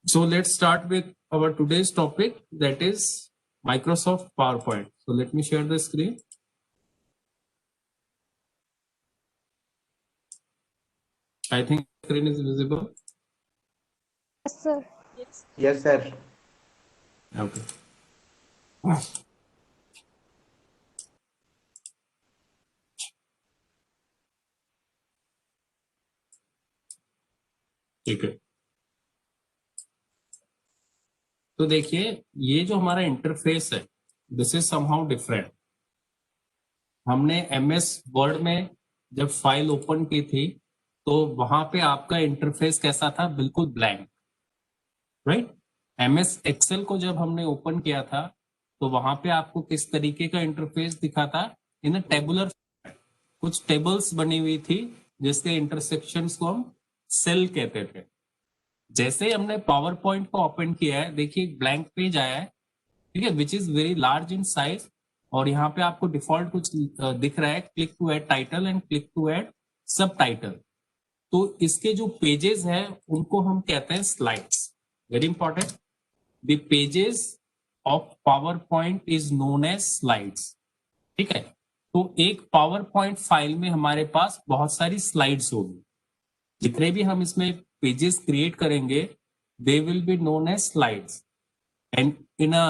So let's start with our today's topic, that is Microsoft PowerPoint. So let me share the screen. I think screen is visible. Yes, sir. Yes, sir. Okay. ठीक है, तो देखिए ये जो हमारा interface है, this is somehow different. हमने MS word में जब फाइल ओपन की थी तो वहां पे आपका इंटरफेस कैसा था? बिल्कुल ब्लैंक, राइट. एमएस एक्सेल को जब हमने ओपन किया था तो वहां पे आपको किस तरीके का इंटरफेस दिखा था? इन अ टेबुलर, कुछ टेबल्स बनी हुई थी जिसके इंटरसेक्शंस को हम सेल कहते थे. जैसे ही हमने पावर पॉइंट को ओपन किया है, देखिए ब्लैंक पेज आया है, ठीक है, which is very large in size. और यहाँ पे आपको डिफॉल्ट कुछ दिख रहा है, click to add title and click to add subtitle. तो इसके जो पेजेस हैं उनको हम कहते हैं slides. Very important, the pages of PowerPoint is known as slides. ठीक है, तो एक पावर पॉइंट फाइल में हमारे पास बहुत सारी स्लाइड्स होगी. जितने भी हम इसमें पेजेस क्रिएट करेंगे, they will be known as slides. And in a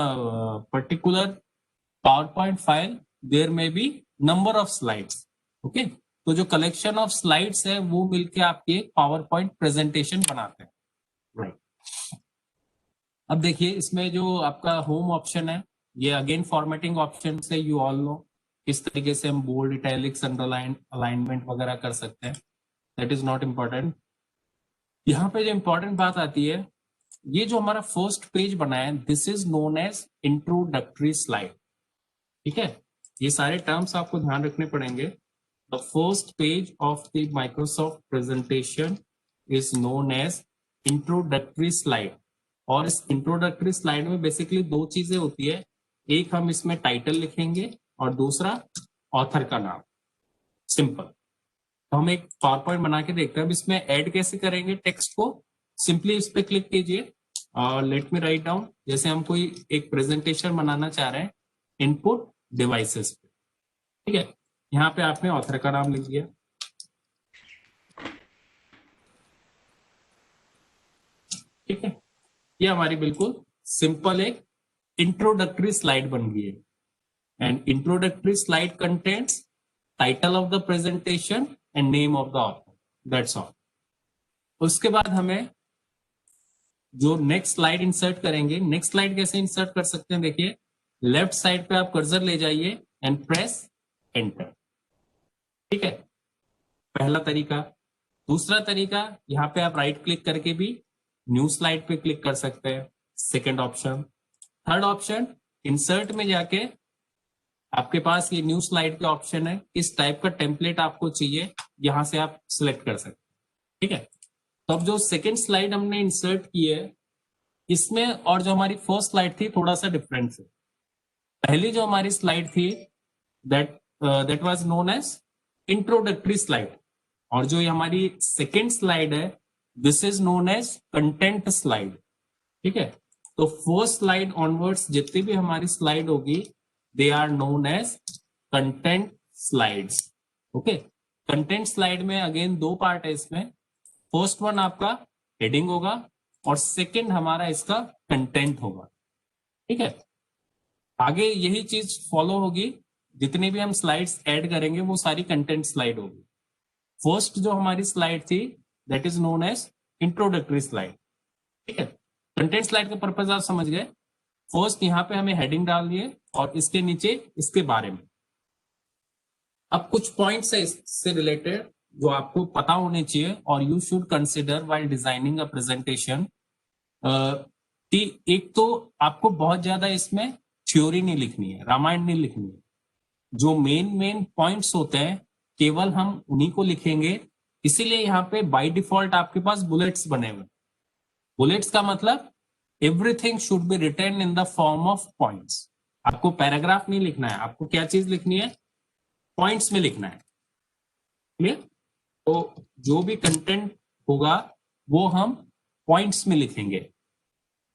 particular PowerPoint file there may be number of slides. Okay, तो जो कलेक्शन ऑफ स्लाइड्स है वो मिलके आपकी एक PowerPoint प्रेजेंटेशन बनाते हैं, राइट. अब देखिए इसमें जो आपका होम ऑप्शन है, ये अगेन फॉर्मेटिंग ऑप्शन से यू ऑल नो किस तरीके से हम बोल्ड, इटैलिक्स, अंडरलाइन, अलाइनमेंट वगैरह कर सकते हैं. That is not important. यहाँ पे जो इंपॉर्टेंट बात आती है, ये जो हमारा फर्स्ट पेज बना है, this is known as introductory slide. ठीक है, ये सारे टर्म्स आपको ध्यान रखने पड़ेंगे. The first page of the Microsoft presentation is known as introductory slide. और इस इंट्रोडक्टरी स्लाइड में बेसिकली दो चीजें होती है. एक हम इसमें टाइटल लिखेंगे और दूसरा ऑथर का नाम. सिंपल. तो हम एक पावर पॉइंट बना के देखते हैं. अब इसमें ऐड कैसे करेंगे टेक्स्ट को? सिंपली इस पे क्लिक कीजिए और लेट मी राइट डाउन. जैसे हम कोई एक प्रेजेंटेशन बनाना चाह रहे हैं, इनपुट डिवाइसेस पे, ठीक है, यहाँ पे आपने ऑथर का नाम लिख दिया. ठीक है, ये हमारी बिल्कुल सिंपल एक इंट्रोडक्टरी स्लाइड बन गई है. And introductory slide contents title of the presentation and name of the author. That's all. उसके बाद हमें जो नेक्स्ट स्लाइड इंसर्ट करेंगे, नेक्स्ट स्लाइड कैसे इंसर्ट कर सकते हैं? देखिए लेफ्ट साइड पे आप कर्सर ले जाइए एंड प्रेस एंटर. ठीक है, पहला तरीका. दूसरा तरीका, यहाँ पे आप राइट क्लिक करके भी न्यू स्लाइड पे क्लिक कर सकते हैं, second option. Third option, insert में जाके आपके पास ये न्यू स्लाइड के ऑप्शन है, किस टाइप का टेम्पलेट आपको चाहिए यहां से आप सिलेक्ट कर सकते हैं. ठीक है, तो अब जो सेकेंड स्लाइड हमने इंसर्ट की है, इसमें और जो हमारी फर्स्ट स्लाइड थी थोड़ा सा डिफरेंस है. पहली जो हमारी स्लाइड थी that was known as introductory slide, और जो ये हमारी सेकेंड स्लाइड है, this is known as content slide. ठीक है, तो फर्स्ट स्लाइड ऑनवर्ड्स जितनी भी हमारी स्लाइड होगी, they are known as content slides. Okay, content slide में अगेन दो पार्ट है इसमें. फर्स्ट वन आपका हेडिंग होगा और सेकंड हमारा इसका कंटेंट होगा. ठीक है, आगे यही चीज फॉलो होगी. जितने भी हम स्लाइड्स ऐड करेंगे वो सारी कंटेंट स्लाइड होगी. फर्स्ट जो हमारी स्लाइड थी, that is known as introductory slide. ठीक है, कंटेंट स्लाइड का पर्पज आप समझ गए. फर्स्ट यहाँ पे हमें हेडिंग डाल दिए और इसके नीचे इसके बारे में. अब कुछ पॉइंट्स है इससे रिलेटेड जो आपको पता होने चाहिए और you should consider while designing a presentation. एक तो आपको बहुत ज्यादा इसमें थ्योरी नहीं लिखनी है, रामायण नहीं लिखनी है. जो मेन पॉइंट्स होते हैं केवल हम उन्हीं को लिखेंगे. इसीलिए यहाँ पे बाय डिफॉल्ट आपके पास बुलेट्स बने हुए. बुलेट्स का मतलब everything should be written in the form of points. आपको पैराग्राफ नहीं लिखना है, आपको क्या चीज लिखनी है? पॉइंट्स में लिखना है. क्लियर? तो जो भी कंटेंट होगा वो हम पॉइंट्स में लिखेंगे.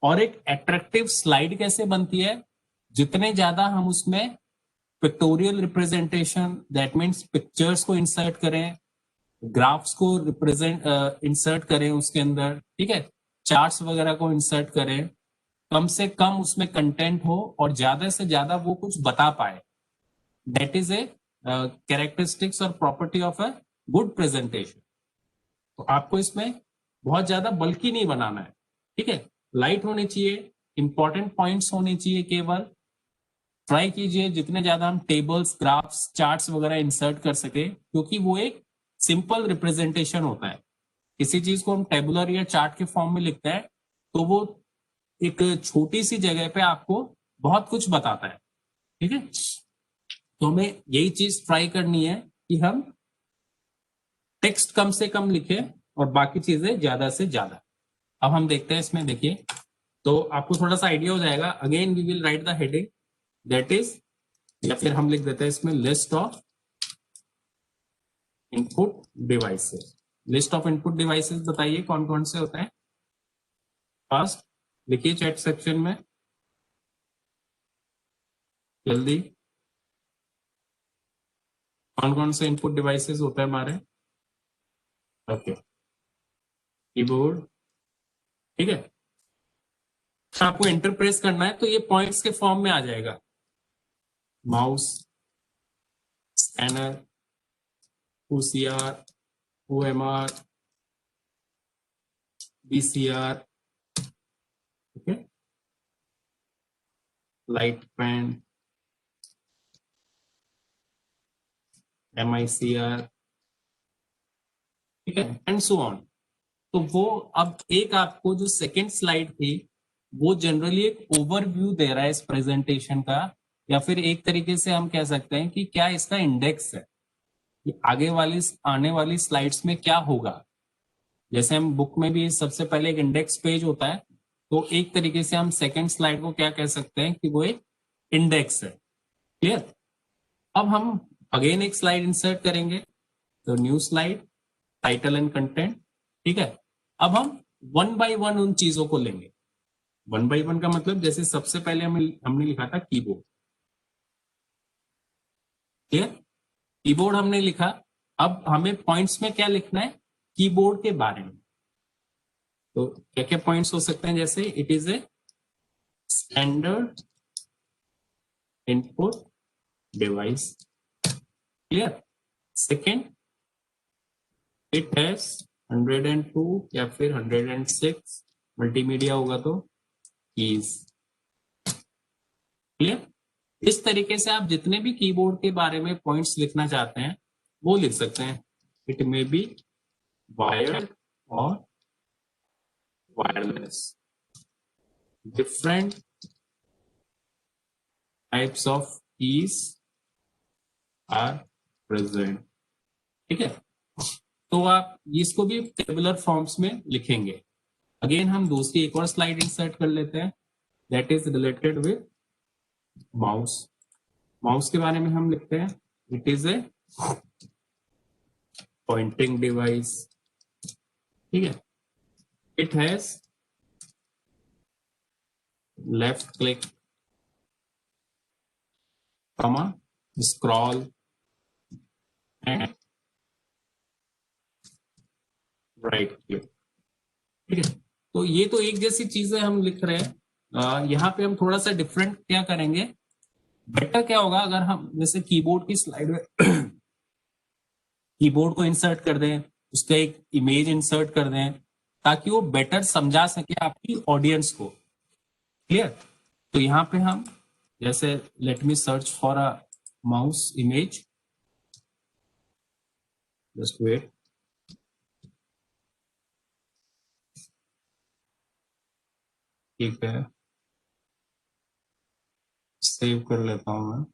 और एक अट्रैक्टिव स्लाइड कैसे बनती है, जितने ज्यादा हम उसमें pictorial representation, that means pictures को इंसर्ट करें, ग्राफ्स को रिप्रेजेंट इंसर्ट करें उसके अंदर, ठीक है, चार्ट्स वगैरह को इंसर्ट करें, कम से कम उसमें कंटेंट हो और ज्यादा से ज्यादा वो कुछ बता पाए, दैट इज ए कैरेक्टरिस्टिक्स और property of a good presentation. तो आपको इसमें बहुत ज्यादा बल्कि नहीं बनाना है, ठीक है, लाइट होनी चाहिए, इंपॉर्टेंट पॉइंट्स होने चाहिए केवल। ट्राई कीजिए जितने ज्यादा हम टेबल्स, ग्राफ्स, चार्ट्स वगैरह इंसर्ट कर सके, क्योंकि वो एक सिंपल रिप्रेजेंटेशन होता है। किसी चीज को हम टेबुलर या चार्ट के फॉर्म में लिखते हैं तो वो एक छोटी सी जगह पे आपको बहुत कुछ बताता है, ठीक है। तो हमें यही चीज ट्राई करनी है कि हम टेक्स्ट कम से कम लिखें और बाकी चीजें ज्यादा से ज्यादा। अब हम देखते हैं इसमें, देखिए, तो आपको थोड़ा सा आइडिया हो जाएगा। Again we will write the heading, that is, या फिर हम लिख देते हैं इसमें list of input devices. List of input devices बताइए कौन कौन से होते हैं। फर्स्ट लिखिए चैट सेक्शन में जल्दी, कौन कौन से इनपुट डिवाइसेस होते हैं हमारे। ओके, कीबोर्ड, ठीक है। आपको एंटर प्रेस करना है तो ये पॉइंट्स के फॉर्म में आ जाएगा। Mouse, scanner, OCR, OMR, VCR, okay, light pen, MICR, ठीक है, एंड सो ऑन। तो वो अब एक आपको जो सेकेंड स्लाइड थी वो जनरली एक ओवरव्यू दे रहा है इस प्रेजेंटेशन का, या फिर एक तरीके से हम कह सकते हैं कि क्या इसका इंडेक्स है कि आगे वाली आने वाली स्लाइड्स में क्या होगा। जैसे हम बुक में भी सबसे पहले एक इंडेक्स पेज होता है, तो एक तरीके से हम सेकेंड स्लाइड को क्या कह सकते हैं कि वो एक इंडेक्स है। क्लियर। अब हम अगेन एक स्लाइड इंसर्ट करेंगे, तो new slide, title and content, ठीक है। अब हम वन बाय वन उन चीजों को लेंगे। वन बाय वन का मतलब, जैसे सबसे पहले हमने लिखा था कीबोर्ड, ठीक है, कीबोर्ड हमने लिखा। अब हमें पॉइंट्स में क्या लिखना है, कीबोर्ड के बारे में। तो क्या क्या पॉइंट्स हो सकते हैं, जैसे it is a standard input device, clear. Second, it has 102 या फिर 106 मल्टीमीडिया होगा तो कीज, क्लियर। इस तरीके से आप जितने भी कीबोर्ड के बारे में पॉइंट्स लिखना चाहते हैं वो लिख सकते हैं। इट मे बी वायर्ड और wireless, different types of keys are present, ठीक है। तो आप इसको भी टेबुलर फॉर्म्स में लिखेंगे। अगेन हम दूसरी एक और स्लाइड इंसर्ट कर लेते हैं, that is related with mouse. Mouse के बारे में हम लिखते हैं, it is a pointing device, ठीक है। It has left click, comma, scroll and right click, ठीक है। तो ये तो एक जैसी चीजें हम लिख रहे हैं। यहाँ पे हम थोड़ा सा डिफरेंट क्या करेंगे, बेटर क्या होगा अगर हम जैसे कीबोर्ड की स्लाइड में कीबोर्ड को इंसर्ट कर दें, उसका एक इमेज इंसर्ट कर दें, ताकि वो बेटर समझा सके आपकी ऑडियंस को, क्लियर। तो यहाँ पे हम जैसे let me search for a mouse image, just wait, ठीक है, सेव कर लेता हूं मैं।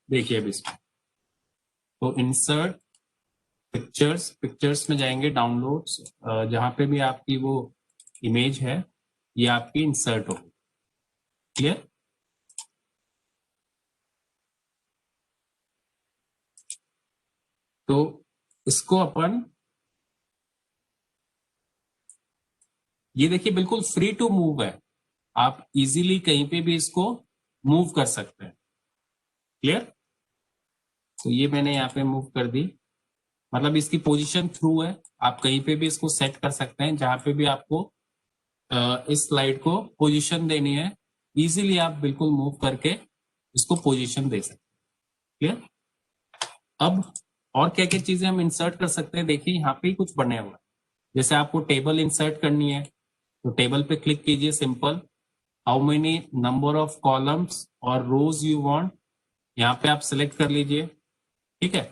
देखिए अब इसमें, तो इंसर्ट पिक्चर्स, पिक्चर्स में जाएंगे, डाउनलोड्स, जहां पे भी आपकी वो इमेज है ये आपकी इंसर्ट होगी, क्लियर? तो इसको अपन, ये देखिए बिल्कुल फ्री टू मूव है, आप इजीली कहीं पे भी इसको मूव कर सकते हैं। क्लियर? तो ये मैंने यहाँ पे मूव कर दी, मतलब इसकी पोजीशन थ्रू है, आप कहीं पे भी इसको सेट कर सकते हैं, जहां पे भी आपको इस स्लाइड को पोजीशन देनी है, इजीली आप बिल्कुल मूव करके इसको पोजीशन दे सकते हैं। क्लियर? अब और क्या क्या चीजें हम इंसर्ट कर सकते हैं, देखिए यहाँ पे ही कुछ बने हुआ है। जैसे आपको टेबल इंसर्ट करनी है, तो टेबल पे क्लिक कीजिए, simple, how many number of columns और रोज यू वांट, यहाँ पे आप सिलेक्ट कर लीजिए। ठीक है,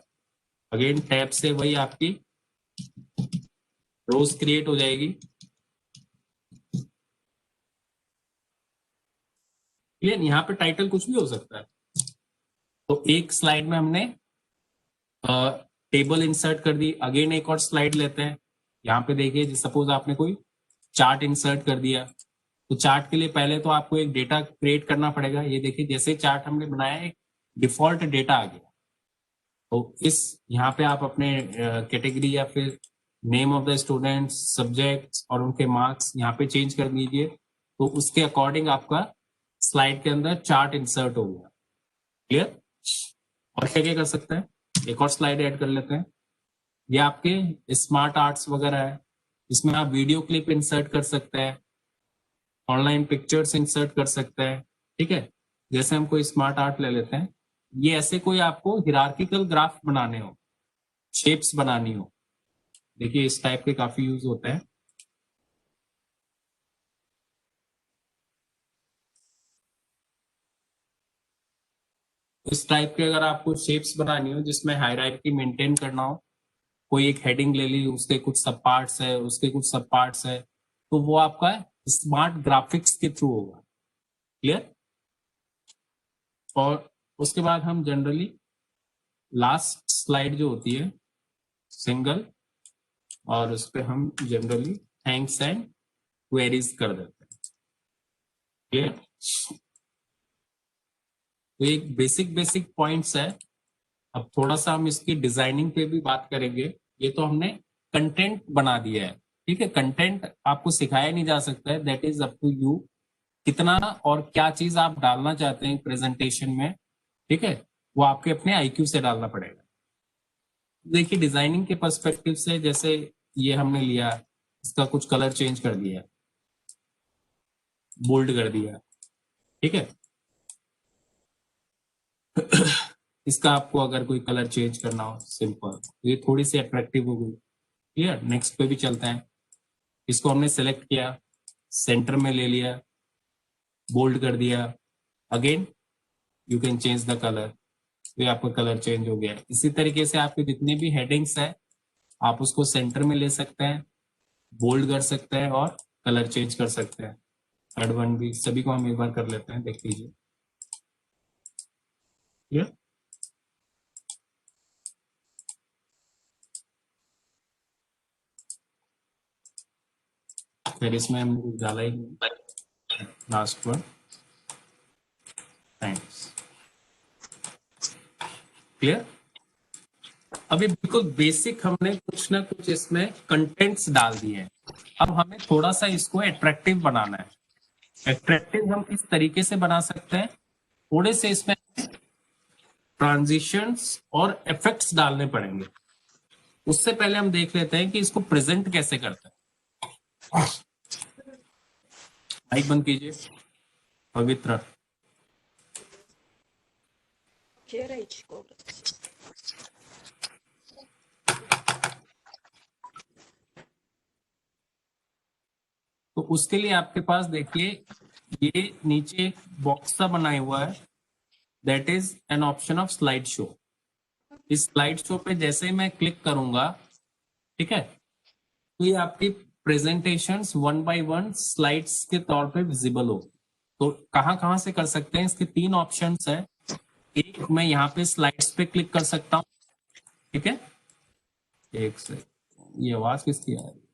अगेन टैब से वही आपकी रोज क्रिएट हो जाएगी। क्लियर? यहाँ पे टाइटल कुछ भी हो सकता है। तो एक स्लाइड में हमने टेबल इंसर्ट कर दी, अगेन एक और स्लाइड लेते हैं। यहाँ पे देखिए, सपोज आपने कोई चार्ट इंसर्ट कर दिया, तो चार्ट के लिए पहले तो आपको एक डेटा क्रिएट करना पड़ेगा। ये देखिए, जैसे चार्ट हमने बनाया, एक डिफॉल्ट डेटा आ गया। तो इस यहाँ पे आप अपने कैटेगरी या फिर name of the students, subjects और उनके मार्क्स यहाँ पे चेंज कर दीजिए, तो उसके अकॉर्डिंग आपका स्लाइड के अंदर चार्ट इंसर्ट हो गया। क्लियर? और क्या क्या कर सकते हैं, एक और स्लाइड ऐड कर लेते हैं। ये आपके स्मार्ट आर्ट्स वगैरह है, इसमें आप वीडियो क्लिप इंसर्ट कर सकते हैं, ऑनलाइन पिक्चर्स इंसर्ट कर सकते हैं। ठीक है, जैसे हम कोई स्मार्ट आर्ट ले लेते हैं, ये ऐसे कोई आपको हिरार्किकल ग्राफ बनाने हो, शेप्स बनानी हो, देखिए इस टाइप के काफी यूज होते हैं। इस टाइप के अगर आपको शेप्स बनानी हो जिसमें हायरार्की मेंटेन करना हो, कोई एक हेडिंग ले ली, उसके कुछ सब पार्ट्स है, उसके कुछ सब पार्ट्स है, तो वो आपका स्मार्ट ग्राफिक्स के थ्रू होगा। क्लियर? और उसके बाद हम जनरली लास्ट स्लाइड जो होती है सिंगल, और उस पर हम जनरली थैंक्स एंड क्वेरीज कर देते हैं। क्लियर? तो एक बेसिक बेसिक पॉइंट्स है। अब थोड़ा सा हम इसकी डिजाइनिंग पे भी बात करेंगे। ये तो हमने कंटेंट बना दिया है, ठीक है, कंटेंट आपको सिखाया नहीं जा सकता है, that is up to you, कितना और क्या चीज आप डालना चाहते हैं प्रेजेंटेशन में। ठीक है, वो आपके अपने आईक्यू से डालना पड़ेगा। देखिए डिजाइनिंग के पर्सपेक्टिव से, जैसे ये हमने लिया, इसका कुछ कलर चेंज कर दिया, बोल्ड कर दिया। ठीक है, इसका आपको अगर कोई कलर चेंज करना हो, सिंपल, तो ये थोड़ी सी अट्रैक्टिव हो गई। क्लियर? नेक्स्ट पे भी चलते हैं। इसको हमने सेलेक्ट किया, सेंटर में ले लिया, बोल्ड कर दिया, again you can change the colour, तो ये आपका कलर चेंज हो गया। इसी तरीके से आपके जितने भी हेडिंग्स है, आप उसको सेंटर में ले सकते हैं, बोल्ड कर सकते हैं और कलर चेंज कर सकते हैं। थर्ड वन भी, सभी को हम एक बार कर लेते हैं, देख लीजिए। क्लियर? फिर इसमें हमने कुछ डाला ही नहीं, लास्ट वन, थैंक्स। क्लियर? अभी बिल्कुल बेसिक हमने कुछ ना कुछ इसमें कंटेंट्स डाल दिए हैं। अब हमें थोड़ा सा इसको अट्रैक्टिव बनाना है। अट्रैक्टिव हम इस तरीके से बना सकते हैं, थोड़े से इसमें ट्रांजिशंस और इफेक्ट्स डालने पड़ेंगे। उससे पहले हम देख लेते हैं कि इसको प्रेजेंट कैसे करते हैं। माइक बंद कीजिए पवित्र। तो उसके लिए आपके पास देखिए, ये नीचे बॉक्स सा बनाया हुआ है, that is an option of slide show. इस स्लाइड शो पे जैसे ही मैं क्लिक करूंगा, ठीक है, तो ये आपकी presentations one by one slides के तौर पे विजिबल हो। तो कहां कहां से कर सकते हैं, इसके तीन ऑप्शंस है। एक, मैं यहाँ पे स्लाइड्स पे क्लिक कर सकता हूँ। ठीक है, एक से, ये आवाज किसकी आ रही है?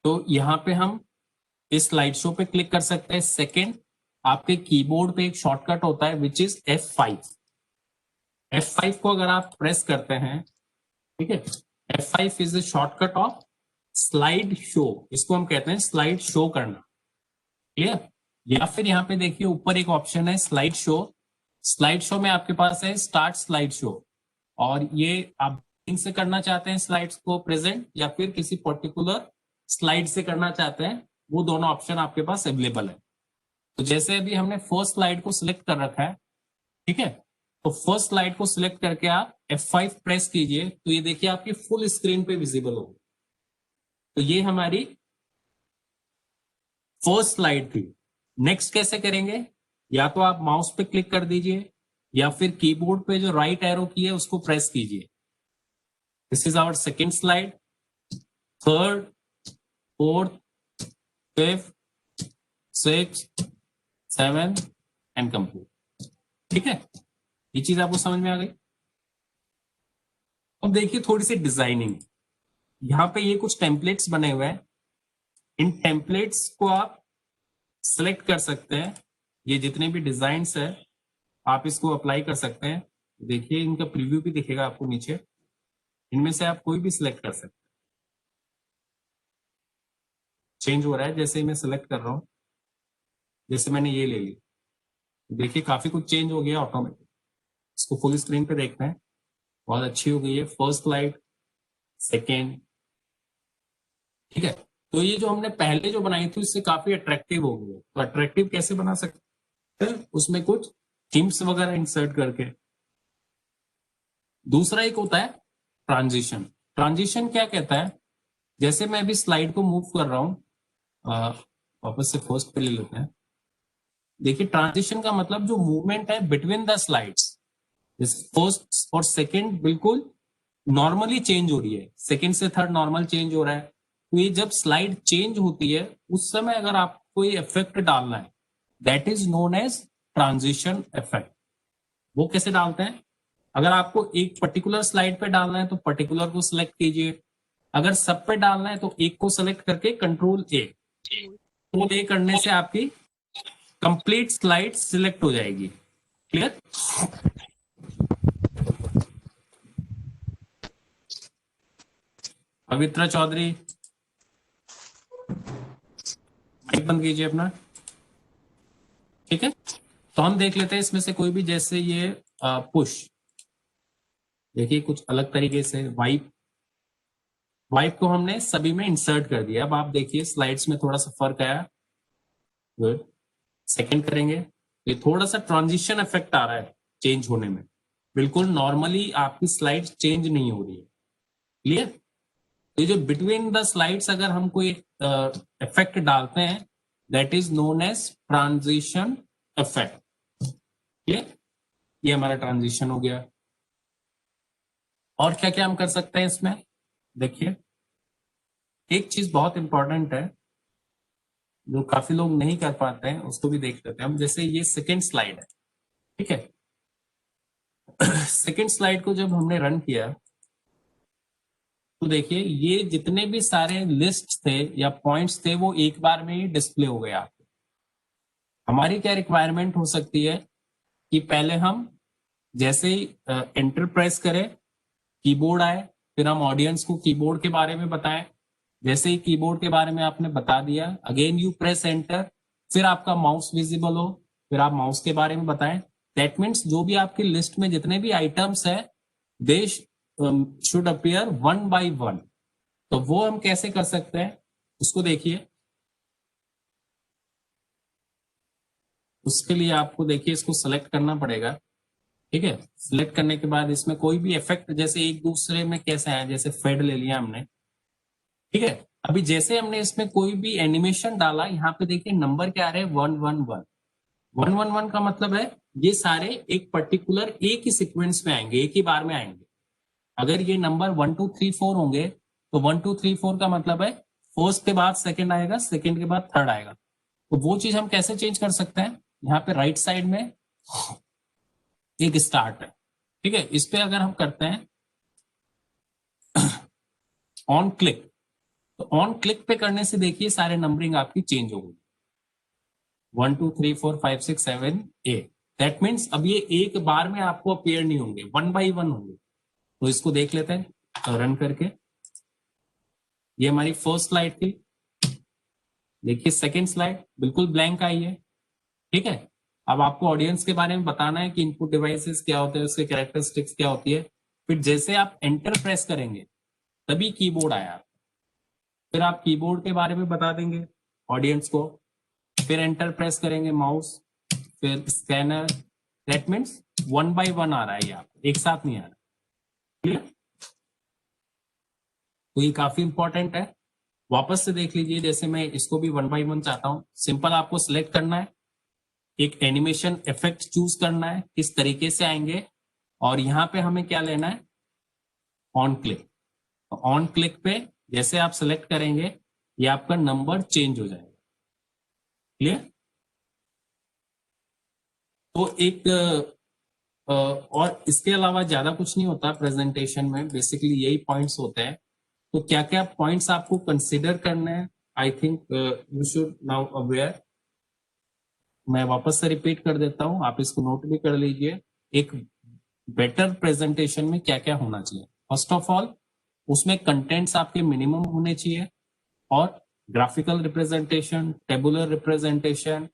तो यहाँ पे हम इस स्लाइड शो पे क्लिक कर सकते हैं। सेकेंड, आपके कीबोर्ड पे एक शॉर्टकट होता है विच इज F5। F5 को अगर आप प्रेस करते हैं, ठीक है, F5 is the shortcut of slide show. इसको हम कहते हैं स्लाइड शो करना। क्लियर? या फिर यहाँ पे देखिए ऊपर एक ऑप्शन है स्लाइड शो। स्लाइड शो में आपके पास है स्टार्ट स्लाइड शो, और ये आप से करना चाहते हैं स्लाइड्स को प्रेजेंट, या फिर किसी पर्टिकुलर स्लाइड से करना चाहते हैं, वो दोनों ऑप्शन आपके पास अवेलेबल है। तो जैसे अभी हमने फर्स्ट स्लाइड को सिलेक्ट कर रखा है, ठीक है, तो फर्स्ट स्लाइड को सिलेक्ट करके आप F5 प्रेस कीजिए, तो ये देखिए आपकी फुल स्क्रीन पे विजिबल होगी। तो ये हमारी फर्स्ट स्लाइड थी। नेक्स्ट कैसे करेंगे? या तो आप माउस पे क्लिक कर दीजिए, या फिर कीबोर्ड पे जो राइट एरो की है उसको प्रेस कीजिए। This is our second slide, third, fourth, fifth, six, seven and complete. ठीक है, ये चीज आपको समझ में आ गई। अब देखिए थोड़ी सी डिजाइनिंग। यहाँ पे ये कुछ टेम्पलेट्स बने हुए हैं, इन टेम्पलेट्स को आप सिलेक्ट कर सकते हैं। ये जितने भी डिजाइन्स है आप इसको अप्लाई कर सकते हैं। देखिए इनका प्रीव्यू भी दिखेगा आपको नीचे, इनमें से आप कोई भी सिलेक्ट कर सकते हैं। चेंज हो रहा है जैसे ही मैं सिलेक्ट कर रहा हूं, जैसे मैंने ये ले ली, देखिए काफी कुछ चेंज हो गया ऑटोमेटिक। इसको फुल स्क्रीन पे देखते हैं, बहुत अच्छी हो गई है फर्स्ट स्लाइड, सेकेंड। ठीक है, तो ये जो हमने पहले जो बनाई थी उससे काफी अट्रैक्टिव हो गई है। तो अट्रैक्टिव कैसे बना सकते हैं? उसमें कुछ थीम्स वगैरह इंसर्ट करके। दूसरा एक होता है ट्रांजिशन। ट्रांजिशन क्या कहता है? जैसे मैं अभी स्लाइड को मूव कर रहा हूं, वापस से फर्स्ट पे ले लेते हैं। देखिए ट्रांजिशन का मतलब जो मूवमेंट है बिटवीन द स्लाइड्स, फर्स्ट और सेकंड बिल्कुल नॉर्मली चेंज हो रही है, सेकंड से थर्ड नॉर्मल चेंज हो रहा है। तो ये जब स्लाइड चेंज होती है उस समय अगर आपको कोई इफेक्ट डालना है, that is known as transition effect. वो कैसे डालते हैं? अगर आपको एक पर्टिकुलर स्लाइड पे डालना है तो पर्टिकुलर को सिलेक्ट कीजिए, अगर सब पे डालना है तो एक को सिलेक्ट करके कंट्रोल ए करने से आपकी कंप्लीट स्लाइड सिलेक्ट हो जाएगी। क्लियर? पवित्रा चौधरी, माइक बंद कीजिए अपना। ठीक है, तो हम देख लेते हैं इसमें से कोई भी, जैसे ये पुश, देखिए कुछ अलग तरीके से वाइप को हमने सभी में इंसर्ट कर दिया। अब आप देखिए स्लाइड्स में थोड़ा सा फर्क आया। गुड, सेकंड करेंगे, ये थोड़ा सा ट्रांजिशन इफेक्ट आ रहा है चेंज होने में, बिल्कुल नॉर्मली आपकी स्लाइड चेंज नहीं हो रही है। क्लियर? ये जो बिटवीन द स्लाइड्स अगर हम कोई इफेक्ट डालते हैं, that is known as transition effect. Clear? ये हमारा ट्रांजिशन हो गया। और क्या क्या हम कर सकते हैं इसमें? देखिए एक चीज बहुत इंपॉर्टेंट है जो काफी लोग नहीं कर पाते हैं, उसको भी देख लेते हैं हम। जैसे ये सेकेंड स्लाइड है, ठीक है, सेकेंड स्लाइड को जब हमने रन किया तो देखिए ये जितने भी सारे लिस्ट थे या पॉइंट्स थे वो एक बार में ही डिस्प्ले हो गया। हमारी क्या रिक्वायरमेंट हो सकती है कि पहले हम जैसे ही एंटर प्रेस करें, कीबोर्ड आए, फिर हम ऑडियंस को कीबोर्ड के बारे में बताएं। जैसे ही कीबोर्ड के बारे में आपने बता दिया, अगेन यू प्रेस एंटर, फिर आपका माउस विजिबल हो, फिर आप माउस के बारे में बताएं। दैट मीन्स जो भी आपकी लिस्ट में जितने भी आइटम्स है they should appear one by one. तो वो हम कैसे कर सकते हैं उसको देखिए। उसके लिए आपको देखिए इसको सेलेक्ट करना पड़ेगा। ठीक है, सिलेक्ट करने के बाद इसमें कोई भी इफेक्ट जैसे एक दूसरे में कैसे है, जैसे फेड ले लिया हमने। ठीक है, अभी जैसे हमने इसमें कोई भी एनिमेशन डाला, यहाँ पे देखिए नंबर क्या आ रहे हैं, 111। 111 का मतलब है ये सारे एक पर्टिकुलर एक ही सीक्वेंस में आएंगे, एक ही बार में आएंगे। अगर ये नंबर 1 2 3 4 होंगे तो 1 2 3 4 का मतलब है फर्स्ट के बाद सेकंड आएगा, सेकंड के बाद थर्ड आएगा। तो वो चीज हम कैसे चेंज कर सकते हैं? यहाँ पे राइट साइड में एक स्टार्ट है, ठीक है, इस पे अगर हम करते हैं ऑन क्लिक, तो ऑन क्लिक पे करने से देखिए सारे नंबरिंग आपकी चेंज हो गई, 1 2 3 4 5 6 7 8। दैट मीन्स अब ये एक बार में आपको अपेयर नहीं होंगे, 1 बाई 1 होंगे। तो इसको देख लेते हैं रन करके। ये हमारी फर्स्ट स्लाइड थी। देखिए सेकेंड स्लाइड बिल्कुल ब्लैंक आई है। ठीक है, अब आपको ऑडियंस के बारे में बताना है कि इनपुट डिवाइसेस क्या होते हैं, उसके कैरेक्टरिस्टिक्स क्या होती है। फिर जैसे आप एंटर प्रेस करेंगे तभी कीबोर्ड आया, फिर आप कीबोर्ड के बारे में बता देंगे ऑडियंस को। फिर एंटर प्रेस करेंगे माउस, फिर स्कैनर। दैट मीन्स 1 बाई 1 आ रहा है, ये आपको एक साथ नहीं आ रहा। क्लियर? तो ये काफी इंपॉर्टेंट है। वापस से देख लीजिए, जैसे मैं इसको भी 1 बाई 1 चाहता हूं। सिंपल आपको सिलेक्ट करना है, एक एनिमेशन इफेक्ट चूज करना है किस तरीके से आएंगे, और यहां पे हमें क्या लेना है, ऑन क्लिक। ऑन क्लिक पे जैसे आप सिलेक्ट करेंगे ये आपका नंबर चेंज हो जाएगा। क्लियर? तो एक और इसके अलावा ज्यादा कुछ नहीं होता प्रेजेंटेशन में, बेसिकली यही पॉइंट्स होते हैं। तो क्या क्या पॉइंट्स आपको कंसिडर करना है, I think you should now aware. मैं वापस से रिपीट कर देता हूं, आप इसको नोट भी कर लीजिए। एक बेटर प्रेजेंटेशन में क्या क्या होना चाहिए। फर्स्ट ऑफ ऑल, उसमें कंटेंट्स आपके मिनिमम होने चाहिए, और graphical representation, tabular representation,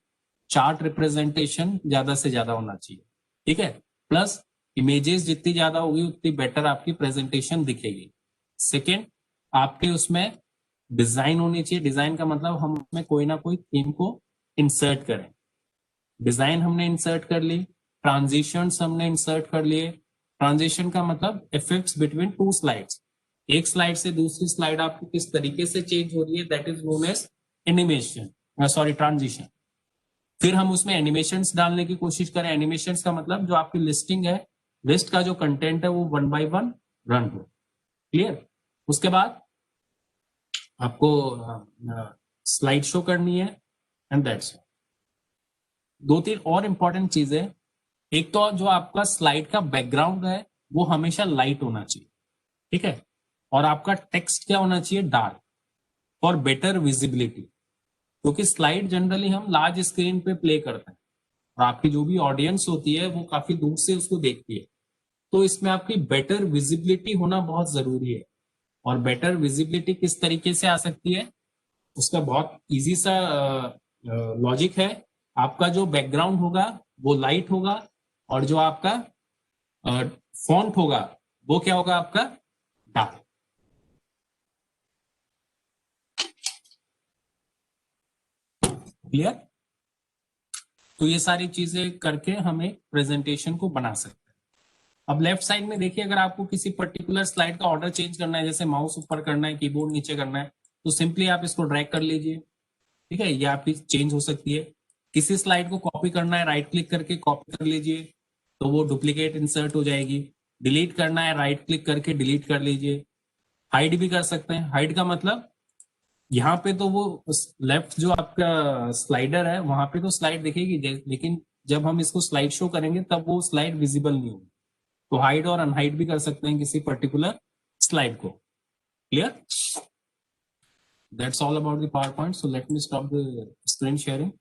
chart representation ज्यादा से ज्यादा होना चाहिए। ठीक है, प्लस इमेजेस जितनी ज्यादा होगी उतनी बेटर आपकी प्रेजेंटेशन दिखेगी। सेकेंड, आपके उसमें डिजाइन होनी चाहिए। डिजाइन का मतलब हम उसमें कोई ना कोई थीम को इंसर्ट करें। डिजाइन हमने इंसर्ट कर ली, ट्रांजिशंस हमने इंसर्ट कर लिए। ट्रांजिशन का मतलब इफेक्ट्स बिटवीन टू स्लाइड्स, एक स्लाइड से दूसरी स्लाइड आपकी किस तरीके से चेंज हो रही है, that is known as animation, sorry transition. फिर हम उसमें एनिमेशंस डालने की कोशिश करें। एनिमेशंस का मतलब जो आपकी लिस्टिंग है, लिस्ट का जो कंटेंट है वो 1 बाई 1 रन हो। क्लियर? उसके बाद आपको स्लाइड शो करनी है, एंड दैट्स इट। दो तीन और इंपॉर्टेंट चीजें, एक तो जो आपका स्लाइड का बैकग्राउंड है वो हमेशा लाइट होना चाहिए। ठीक है, और आपका टेक्स्ट क्या होना चाहिए, डार्क, फॉर बेटर विजिबिलिटी। क्योंकि स्लाइड जनरली हम लार्ज स्क्रीन पे प्ले करते हैं, और आपकी जो भी ऑडियंस होती है वो काफी दूर से उसको देखती है। तो इसमें आपकी बेटर विजिबिलिटी होना बहुत जरूरी है। और बेटर विजिबिलिटी किस तरीके से आ सकती है, उसका बहुत इजी सा लॉजिक है। आपका जो बैकग्राउंड होगा वो लाइट होगा, और जो आपका फॉन्ट होगा वो क्या होगा, आपका डार्क। क्लियर? तो ये सारी चीजें करके हमें प्रेजेंटेशन को बना सकते हैं। अब लेफ्ट साइड में देखिए, अगर आपको किसी पर्टिकुलर स्लाइड का ऑर्डर चेंज करना है, जैसे माउस ऊपर करना है, कीबोर्ड नीचे करना है, तो सिंपली आप इसको ड्रैग कर लीजिए। ठीक है, ये आपकी चेंज हो सकती है। किसी स्लाइड को कॉपी करना है, राइट क्लिक करके कॉपी कर लीजिए, तो वो डुप्लीकेट इंसर्ट हो जाएगी। डिलीट करना है, राइट क्लिक करके डिलीट कर लीजिए। हाइड भी कर सकते हैं। हाइड का मतलब यहाँ पे तो वो लेफ्ट जो आपका स्लाइडर है वहां पे तो स्लाइड दिखेगी, लेकिन जब हम इसको स्लाइड शो करेंगे तब वो स्लाइड विजिबल नहीं होगी। तो हाइड और अनहाइड भी कर सकते हैं किसी पर्टिकुलर स्लाइड को। Clear? That's all about the PowerPoint. So let me stop the screen sharing.